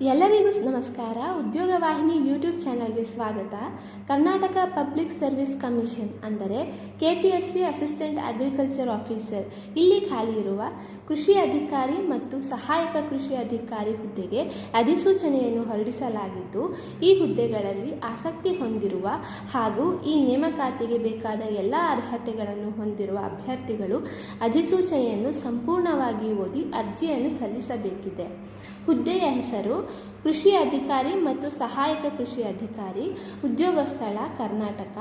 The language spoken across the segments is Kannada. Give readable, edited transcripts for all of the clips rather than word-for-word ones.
ಎಲ್ಲರಿಗೂ ನಮಸ್ಕಾರ. ಉದ್ಯೋಗ ವಾಹಿನಿ ಯೂಟ್ಯೂಬ್ ಚಾನಲ್ಗೆ ಸ್ವಾಗತ. ಕರ್ನಾಟಕ ಪಬ್ಲಿಕ್ ಸರ್ವಿಸ್ ಕಮಿಷನ್ ಅಂದರೆ KPSC ಅಸಿಸ್ಟೆಂಟ್ ಅಗ್ರಿಕಲ್ಚರ್ ಆಫೀಸರ್ ಇಲ್ಲಿ ಖಾಲಿ ಇರುವ ಕೃಷಿ ಅಧಿಕಾರಿ ಮತ್ತು ಸಹಾಯಕ ಕೃಷಿ ಅಧಿಕಾರಿ ಹುದ್ದೆಗೆ ಅಧಿಸೂಚನೆಯನ್ನು ಹೊರಡಿಸಲಾಗಿದ್ದು, ಈ ಹುದ್ದೆಗಳಲ್ಲಿ ಆಸಕ್ತಿ ಹೊಂದಿರುವ ಹಾಗೂ ಈ ನೇಮಕಾತಿಗೆ ಬೇಕಾದ ಎಲ್ಲ ಅರ್ಹತೆಗಳನ್ನು ಹೊಂದಿರುವ ಅಭ್ಯರ್ಥಿಗಳು ಅಧಿಸೂಚನೆಯನ್ನು ಸಂಪೂರ್ಣವಾಗಿ ಓದಿ ಅರ್ಜಿಯನ್ನು ಸಲ್ಲಿಸಬೇಕಿದೆ. ಹುದ್ದೆಯ ಹೆಸರು ಕೃಷಿ ಅಧಿಕಾರಿ ಮತ್ತು ಸಹಾಯಕ ಕೃಷಿ ಅಧಿಕಾರಿ. ಉದ್ಯೋಗ ಸ್ಥಳ ಕರ್ನಾಟಕ.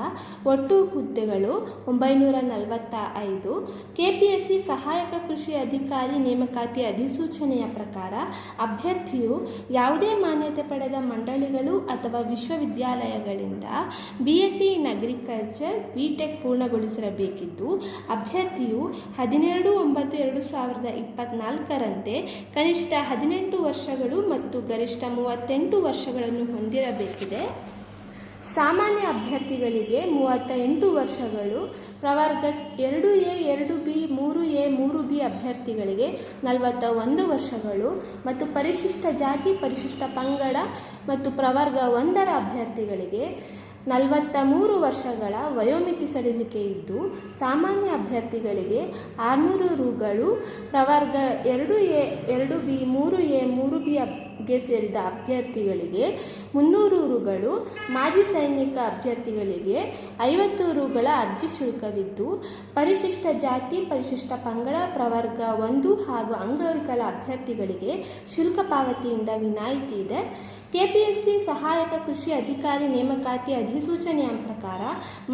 ಒಟ್ಟು ಹುದ್ದೆಗಳು 945. KPSC ಸಹಾಯಕ ಕೃಷಿ ಅಧಿಕಾರಿ ನೇಮಕಾತಿ ಅಧಿಸೂಚನೆಯ ಪ್ರಕಾರ ಅಭ್ಯರ್ಥಿಯು ಯಾವುದೇ ಮಾನ್ಯತೆ ಪಡೆದ ಮಂಡಳಿಗಳು ಅಥವಾ ವಿಶ್ವವಿದ್ಯಾಲಯಗಳಿಂದ BSc ಇನ್ ಅಗ್ರಿಕಲ್ಚರ್ BTech ಪೂರ್ಣಗೊಳಿಸಿರಬೇಕಿದ್ದು, ಅಭ್ಯರ್ಥಿಯು 12/9/2024ರಂತೆ ಕನಿಷ್ಠ 18 ವರ್ಷಗಳು ಮತ್ತು ಗರಿಷ್ಠ 38 ವರ್ಷಗಳನ್ನು ಹೊಂದಿರಬೇಕಿದೆ. ಸಾಮಾನ್ಯ ಅಭ್ಯರ್ಥಿಗಳಿಗೆ 38 ವರ್ಷಗಳು, ಪ್ರವರ್ಗ 2A 2B 3A 3B ಅಭ್ಯರ್ಥಿಗಳಿಗೆ 41 ವರ್ಷಗಳು ಮತ್ತು ಪರಿಶಿಷ್ಟ ಜಾತಿ ಪರಿಶಿಷ್ಟ ಪಂಗಡ ಮತ್ತು ಪ್ರವರ್ಗ 1ರ ಅಭ್ಯರ್ಥಿಗಳಿಗೆ 43 ವರ್ಷಗಳ ವಯೋಮಿತಿ ಸಡಿಲಿಕೆ ಇದ್ದು, ಸಾಮಾನ್ಯ ಅಭ್ಯರ್ಥಿಗಳಿಗೆ 600 ರುಗಳು, ಪ್ರವರ್ಗ 2A 2B 3A 3B ಗೆ ಸೇರಿದ ಅಭ್ಯರ್ಥಿಗಳಿಗೆ 300 ರುಗಳು, ಮಾಜಿ ಸೈನಿಕ ಅಭ್ಯರ್ಥಿಗಳಿಗೆ 50 ರುಗಳ ಅರ್ಜಿ ಶುಲ್ಕವಿದ್ದು, ಪರಿಶಿಷ್ಟ ಜಾತಿ ಪರಿಶಿಷ್ಟ ಪಂಗಡ ಪ್ರವರ್ಗ 1 ಹಾಗೂ ಅಂಗವಿಕಲ ಅಭ್ಯರ್ಥಿಗಳಿಗೆ ಶುಲ್ಕ ಪಾವತಿಯಿಂದ ವಿನಾಯಿತಿ ಇದೆ. KPSC ಸಹಾಯಕ ಕೃಷಿ ಅಧಿಕಾರಿ ನೇಮಕಾತಿ ಅಧಿಸೂಚನೆಯ ಪ್ರಕಾರ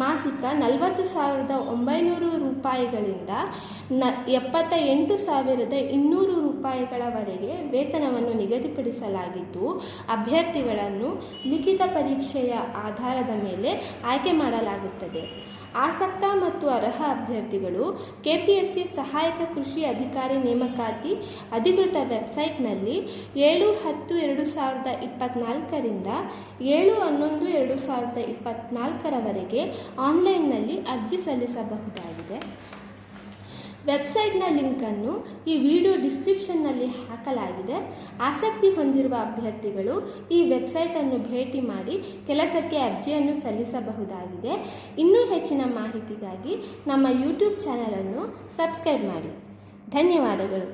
ಮಾಸಿಕ 40,900 ರೂಪಾಯಿಗಳಿಂದ 78,200 ರೂಪಾಯಿಗಳವರೆಗೆ ವೇತನವನ್ನು ನಿಗದಿಪಡಿಸಲಾಗಿದ್ದು, ಅಭ್ಯರ್ಥಿಗಳನ್ನು ಲಿಖಿತ ಪರೀಕ್ಷೆಯ ಆಧಾರದ ಮೇಲೆ ಆಯ್ಕೆ ಮಾಡಲಾಗುತ್ತದೆ. ಆಸಕ್ತ ಮತ್ತು ಅರ್ಹ ಅಭ್ಯರ್ಥಿಗಳು KPSC ಸಹಾಯಕ ಕೃಷಿ ಅಧಿಕಾರಿ ನೇಮಕಾತಿ ಅಧಿಕೃತ ವೆಬ್ಸೈಟ್ನಲ್ಲಿ 7/10/2024ರಿಂದ 7/11/2024ರವರೆಗೆ ಆನ್ಲೈನ್ನಲ್ಲಿ ಅರ್ಜಿ ಸಲ್ಲಿಸಬಹುದಾಗಿದೆ. ವೆಬ್ಸೈಟ್ನ ಲಿಂಕನ್ನು ಈ ವಿಡಿಯೋ ಡಿಸ್ಕ್ರಿಪ್ಷನ್ನಲ್ಲಿ ಹಾಕಲಾಗಿದೆ. ಆಸಕ್ತಿ ಹೊಂದಿರುವ ಅಭ್ಯರ್ಥಿಗಳು ಈ ವೆಬ್ಸೈಟನ್ನು ಭೇಟಿ ಮಾಡಿ ಕೆಲಸಕ್ಕೆ ಅರ್ಜಿಯನ್ನು ಸಲ್ಲಿಸಬಹುದಾಗಿದೆ. ಇನ್ನೂ ಹೆಚ್ಚಿನ ಮಾಹಿತಿಗಾಗಿ ನಮ್ಮ ಯೂಟ್ಯೂಬ್ ಚಾನಲನ್ನು ಸಬ್ಸ್ಕ್ರೈಬ್ ಮಾಡಿ. ಧನ್ಯವಾದಗಳು.